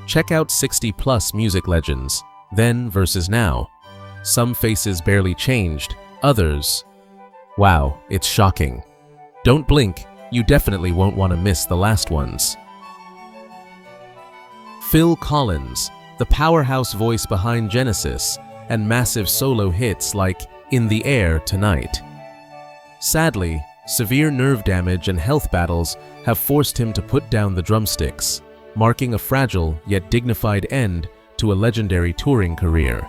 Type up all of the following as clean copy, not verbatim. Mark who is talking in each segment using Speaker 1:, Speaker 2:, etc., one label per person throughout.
Speaker 1: Check out 60-plus music legends, then versus now. Some faces barely changed, others... wow, it's shocking. Don't blink, you definitely won't want to miss the last ones. Phil Collins, the powerhouse voice behind Genesis and massive solo hits like In the Air Tonight. Sadly, severe nerve damage and health battles have forced him to put down the drumsticks, marking a fragile yet dignified end to a legendary touring career.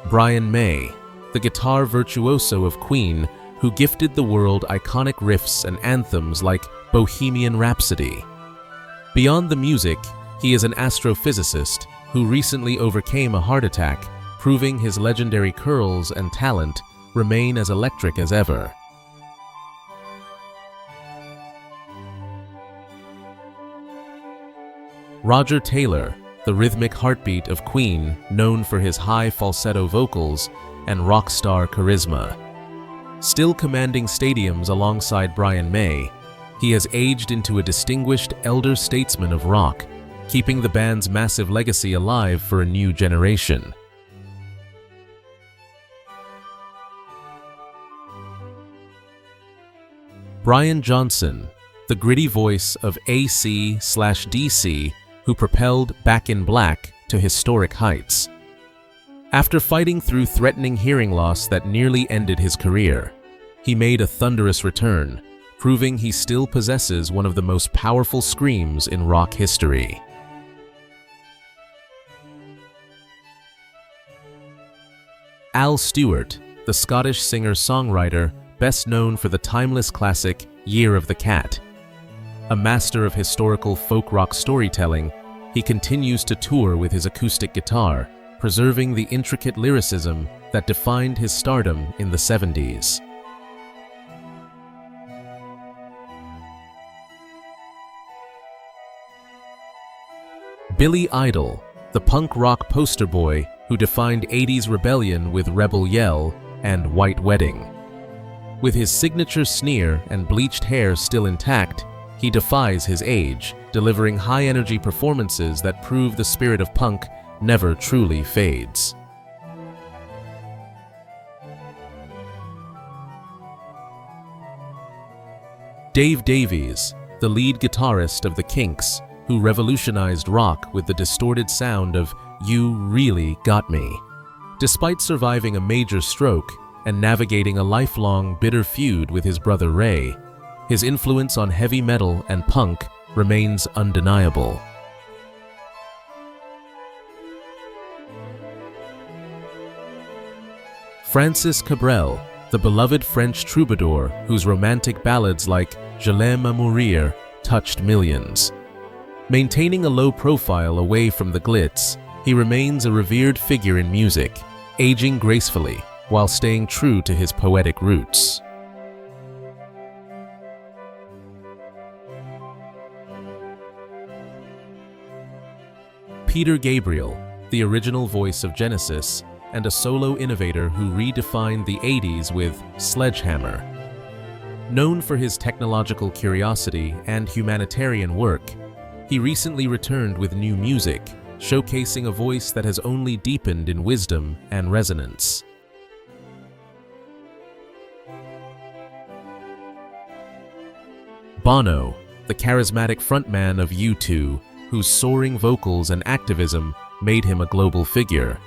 Speaker 1: Brian May, the guitar virtuoso of Queen, who gifted the world iconic riffs and anthems like Bohemian Rhapsody. Beyond the music, he is an astrophysicist who recently overcame a heart attack, proving his legendary curls and talent remain as electric as ever. Roger Taylor, the rhythmic heartbeat of Queen, known for his high falsetto vocals and rock star charisma. Still commanding stadiums alongside Brian May, he has aged into a distinguished elder statesman of rock, keeping the band's massive legacy alive for a new generation. Brian Johnson, the gritty voice of AC/DC, who propelled Back in Black to historic heights. After fighting through threatening hearing loss that nearly ended his career, he made a thunderous return, proving he still possesses one of the most powerful screams in rock history. Al Stewart, the Scottish singer-songwriter best known for the timeless classic Year of the Cat. A master of historical folk rock storytelling, he continues to tour with his acoustic guitar, preserving the intricate lyricism that defined his stardom in the 70s. Billy Idol, the punk rock poster boy who defined 80s rebellion with Rebel Yell and White Wedding. With his signature sneer and bleached hair still intact, he defies his age, delivering high-energy performances that prove the spirit of punk never truly fades. Dave Davies, the lead guitarist of the Kinks, who revolutionized rock with the distorted sound of You Really Got Me. Despite surviving a major stroke and navigating a lifelong bitter feud with his brother Ray, his influence on heavy metal and punk remains undeniable. Francis Cabrel, the beloved French troubadour whose romantic ballads like Je l'aime à mourir touched millions. Maintaining a low profile away from the glitz, he remains a revered figure in music, aging gracefully while staying true to his poetic roots. Peter Gabriel, the original voice of Genesis and a solo innovator who redefined the 80s with Sledgehammer. Known for his technological curiosity and humanitarian work, he recently returned with new music, showcasing a voice that has only deepened in wisdom and resonance. Bono, the charismatic frontman of U2, whose soaring vocals and activism made him a global figure.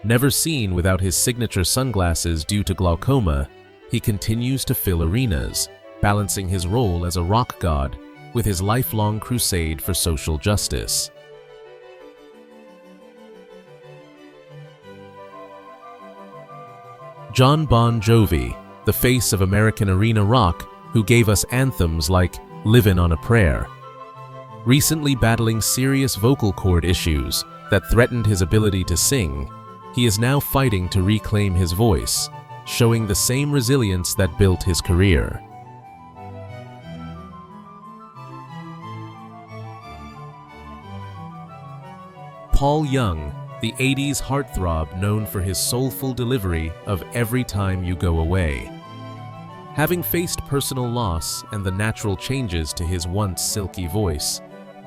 Speaker 1: Never seen without his signature sunglasses due to glaucoma, he continues to fill arenas, balancing his role as a rock god with his lifelong crusade for social justice. Jon Bon Jovi, the face of American arena rock who gave us anthems like Livin' on a Prayer. Recently battling serious vocal cord issues that threatened his ability to sing, he is now fighting to reclaim his voice, showing the same resilience that built his career. Paul Young, the 80s heartthrob known for his soulful delivery of Every Time You Go Away. Having faced personal loss and the natural changes to his once silky voice,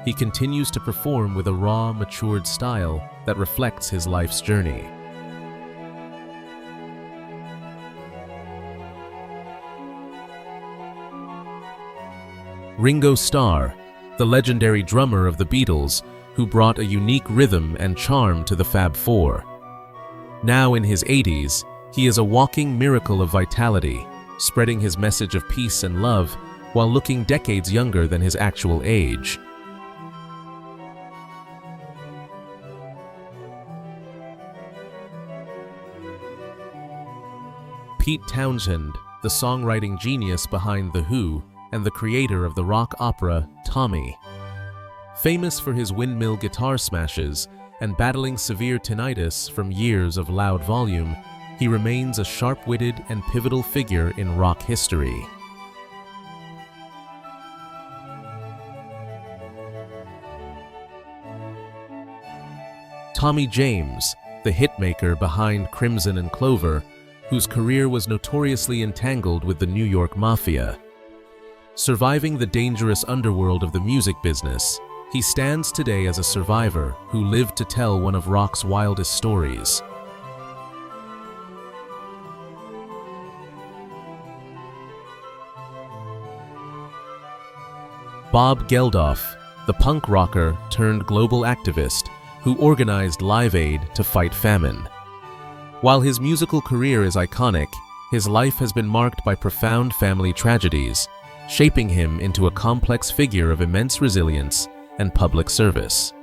Speaker 1: he continues to perform with a raw, matured style that reflects his life's journey. Ringo Starr, the legendary drummer of the Beatles, who brought a unique rhythm and charm to the Fab Four. Now in his 80s, he is a walking miracle of vitality, spreading his message of peace and love while looking decades younger than his actual age. Pete Townshend, the songwriting genius behind The Who and the creator of the rock opera Tommy. Famous for his windmill guitar smashes and battling severe tinnitus from years of loud volume, he remains a sharp-witted and pivotal figure in rock history. Tommy James, the hitmaker behind Crimson and Clover, whose career was notoriously entangled with the New York Mafia. Surviving the dangerous underworld of the music business, he stands today as a survivor who lived to tell one of rock's wildest stories. Bob Geldof, the punk rocker turned global activist who organized Live Aid to fight famine. While his musical career is iconic, his life has been marked by profound family tragedies, shaping him into a complex figure of immense resilience and public service.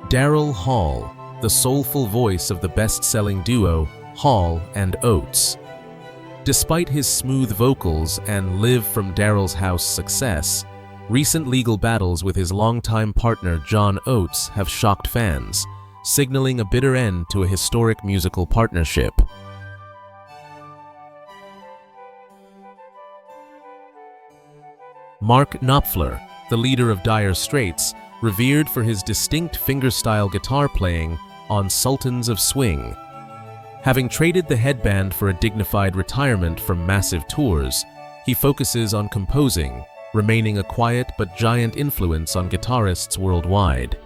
Speaker 1: Daryl Hall, the soulful voice of the best-selling duo Hall and Oates. Despite his smooth vocals and Live from Daryl's House success, recent legal battles with his longtime partner John Oates have shocked fans, signaling a bitter end to a historic musical partnership. Mark Knopfler, the leader of Dire Straits, revered for his distinct fingerstyle guitar playing on Sultans of Swing. Having traded the headband for a dignified retirement from massive tours, he focuses on composing, remaining a quiet but giant influence on guitarists worldwide.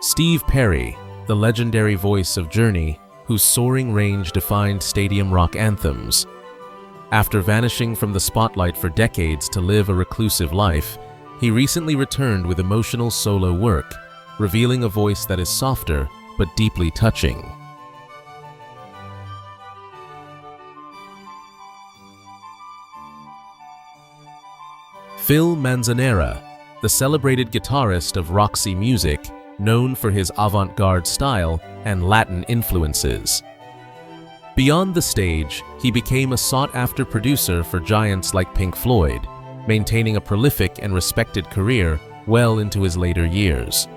Speaker 1: Steve Perry, the legendary voice of Journey, whose soaring range defined stadium rock anthems. After vanishing from the spotlight for decades to live a reclusive life, he recently returned with emotional solo work, revealing a voice that is softer but deeply touching. Phil Manzanera, the celebrated guitarist of Roxy Music, known for his avant-garde style and Latin influences. Beyond the stage, he became a sought-after producer for giants like Pink Floyd, maintaining a prolific and respected career well into his later years.